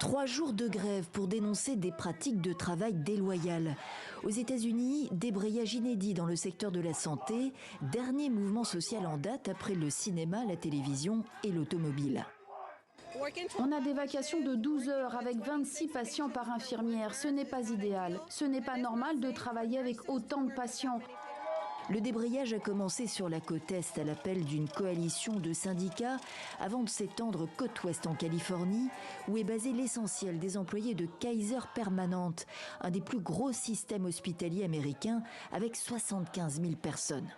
3 jours de grève pour dénoncer des pratiques de travail déloyales. Aux États-Unis, débrayage inédit dans le secteur de la santé, dernier mouvement social en date après le cinéma, la télévision et l'automobile. On a des vacations de 12 heures avec 26 patients par infirmière. Ce n'est pas idéal. Ce n'est pas normal de travailler avec autant de patients. Le débrayage a commencé sur la côte Est à l'appel d'une coalition de syndicats avant de s'étendre côte Ouest en Californie, où est basé l'essentiel des employés de Kaiser Permanente, un des plus gros systèmes hospitaliers américains avec 75 000 personnes.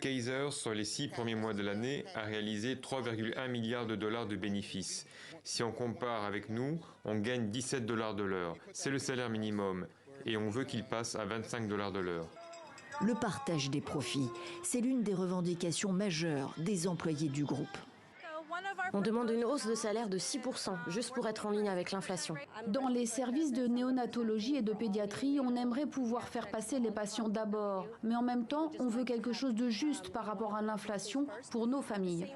Kaiser, sur les 6 premiers mois de l'année, a réalisé 3,1 milliards de dollars de bénéfices. Si on compare avec nous, on gagne 17 dollars de l'heure. C'est le salaire minimum. Et on veut qu'il passe à 25 dollars de l'heure. Le partage des profits, c'est l'une des revendications majeures des employés du groupe. On demande une hausse de salaire de 6%, juste pour être en ligne avec l'inflation. Dans les services de néonatologie et de pédiatrie, on aimerait pouvoir faire passer les patients d'abord. Mais en même temps, on veut quelque chose de juste par rapport à l'inflation pour nos familles.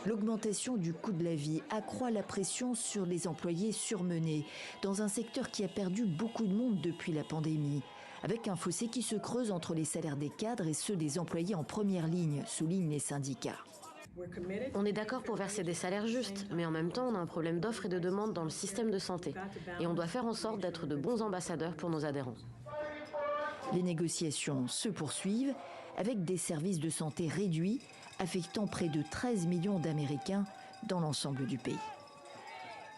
L'augmentation du coût de la vie accroît la pression sur les employés surmenés, dans un secteur qui a perdu beaucoup de monde depuis la pandémie, avec un fossé qui se creuse entre les salaires des cadres et ceux des employés en première ligne, soulignent les syndicats. On est d'accord pour verser des salaires justes, mais en même temps, on a un problème d'offre et de demande dans le système de santé. Et on doit faire en sorte d'être de bons ambassadeurs pour nos adhérents. Les négociations se poursuivent avec des services de santé réduits, affectant près de 13 millions d'Américains dans l'ensemble du pays.